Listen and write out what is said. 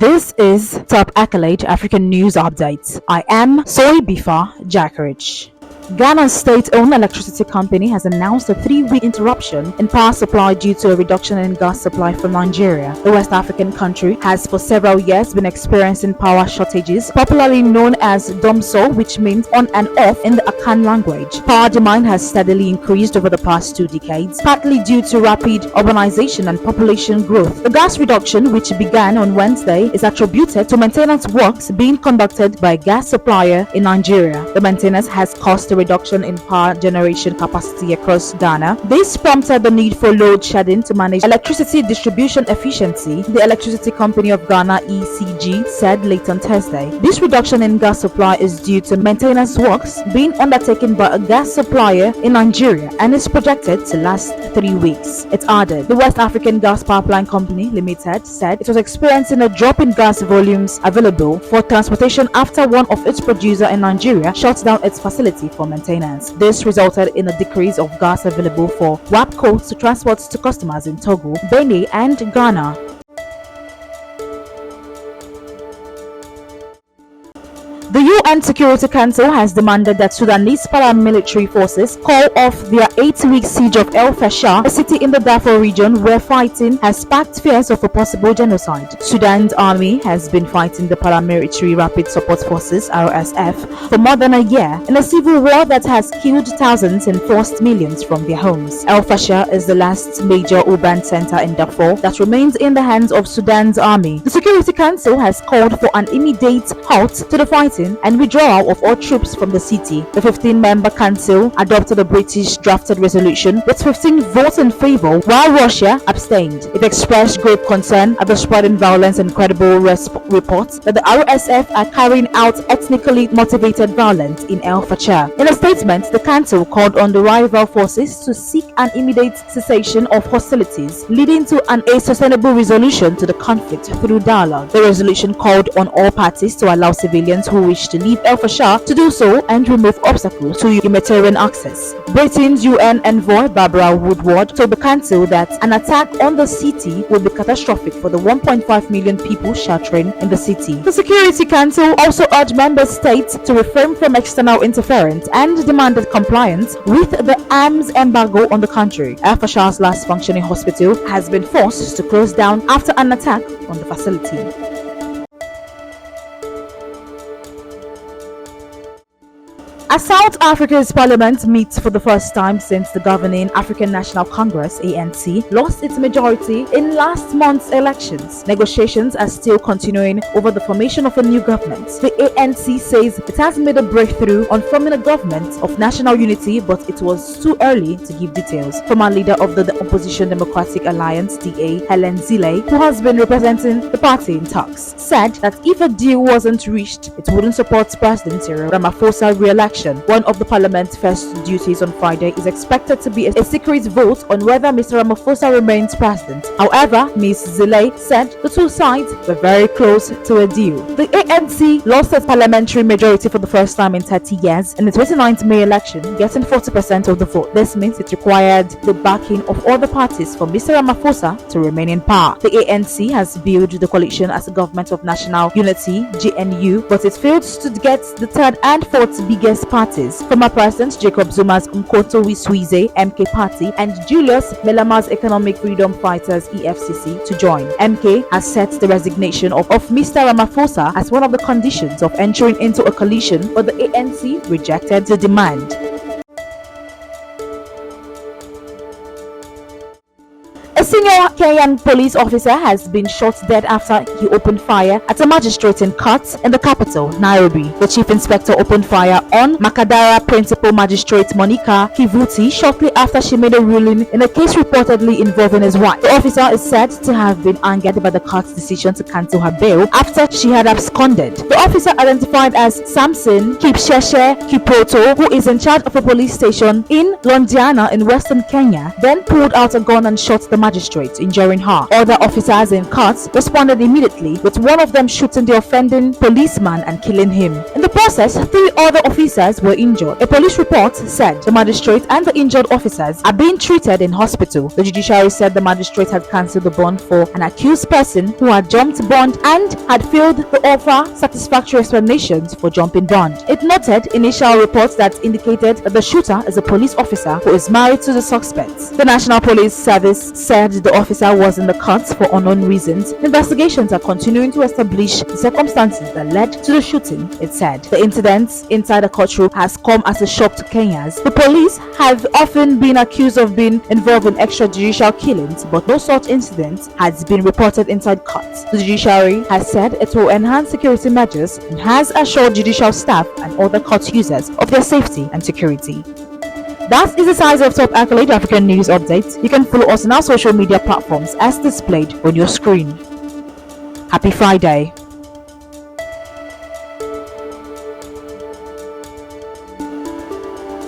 This is Top Accolade African News Updates. I am Soy Bifa Jakarich. Ghana's state-owned electricity company has announced a 3-week interruption in power supply due to a reduction in gas supply from Nigeria. The West African country has for several years been experiencing power shortages, popularly known as dumsor, which means on and off in the Akan language. Power demand has steadily increased over the past 2 decades, partly due to rapid urbanization and population growth. The gas reduction, which began on Wednesday, is attributed to maintenance works being conducted by a gas supplier in Nigeria. The maintenance has caused a reduction in power generation capacity across Ghana. This prompted the need for load shedding to manage electricity distribution efficiency, the Electricity Company of Ghana (ECG) said late on Thursday. This reduction in gas supply is due to maintenance works being undertaken by a gas supplier in Nigeria and is projected to last 3 weeks. It added, the West African Gas Pipeline Company Limited said it was experiencing a drop in gas volumes available for transportation after one of its producers in Nigeria shut down its facility for maintenance. This resulted in a decrease of gas available for WAPCO to transport to customers in Togo, Benin, and Ghana. The UN Security Council has demanded that Sudanese paramilitary forces call off their 8-week siege of El Fasher, a city in the Darfur region where fighting has sparked fears of a possible genocide. Sudan's army has been fighting the paramilitary Rapid Support Forces (RSF) for more than a year in a civil war that has killed thousands and forced millions from their homes. El Fasher is the last major urban center in Darfur that remains in the hands of Sudan's army. The Security Council has called for an immediate halt to the fighting and withdrawal of all troops from the city. The 15-member council adopted a British drafted resolution with 15 votes in favor, while Russia abstained. It expressed grave concern at the spreading violence and credible reports that the RSF are carrying out ethnically motivated violence in El Fasher. In a statement, the council called on the rival forces to seek an immediate cessation of hostilities, leading to a sustainable resolution to the conflict through dialogue. The resolution called on all parties to allow civilians who wish to leave El Fasher to do so and remove obstacles to humanitarian access. Britain's UN envoy Barbara Woodward told the council that an attack on the city would be catastrophic for the 1.5 million people sheltering in the city. The Security Council also urged member states to refrain from external interference and demanded compliance with the arms embargo on the country. El Fasher's last functioning hospital has been forced to close down after an attack on the facility. As South Africa's parliament meets for the first time since the governing African National Congress (ANC) lost its majority in last month's elections, negotiations are still continuing over the formation of a new government. The ANC says it has made a breakthrough on forming a government of national unity, but it was too early to give details. Former leader of the Opposition Democratic Alliance (DA), Helen Zille, who has been representing the party in talks, said that if a deal wasn't reached, it wouldn't support President Cyril Ramaphosa's re-election. One of the parliament's first duties on Friday is expected to be a secret vote on whether Mr. Ramaphosa remains president. However, Ms. Zille said the two sides were very close to a deal. The ANC lost its parliamentary majority for the first time in 30 years in the 29th May election, getting 40% of the vote. This means it required the backing of all the parties for Mr. Ramaphosa to remain in power. The ANC has billed the coalition as a government of national unity (GNU), but it failed to get the third and fourth biggest parties, former President Jacob Zuma's Umkhonto weSizwe (MK) party and Julius Malema's Economic Freedom Fighters (EFCC) to join. MK has set the resignation of Mr. Ramaphosa as one of the conditions of entering into a coalition, but the ANC rejected the demand. A senior Kenyan police officer has been shot dead after he opened fire at a magistrate in court in the capital, Nairobi. The chief inspector opened fire on Makadara Principal Magistrate Monica Kivuti shortly after she made a ruling in a case reportedly involving his wife. The officer is said to have been angered by the court's decision to cancel her bail after she had absconded. The officer, identified as Samson Kipsheshe Kiproto, who is in charge of a police station in Londiana in western Kenya, then pulled out a gun and shot the magistrate, injuring her. Other officers in court responded immediately, with one of them shooting the offending policeman and killing him. In the process, 3 other officers were injured. A police report said the magistrate and the injured officers are being treated in hospital. The judiciary said the magistrate had cancelled the bond for an accused person who had jumped bond and had failed to offer satisfactory explanations for jumping bond. It noted initial reports that indicated that the shooter is a police officer who is married to the suspects. The National Police Service said the officer was in the cuts for unknown reasons. Investigations are continuing to establish the circumstances that led to the shooting, it said. The incident inside the courtroom has come as a shock to Kenyans. The police have often been accused of being involved in extrajudicial killings, but no such incident has been reported inside courts. The judiciary has said it will enhance security measures and has assured judicial staff and other court users of their safety and security. That is the size of Top Accolade African News Updates. You can follow us on our social media platforms as displayed on your screen. Happy Friday.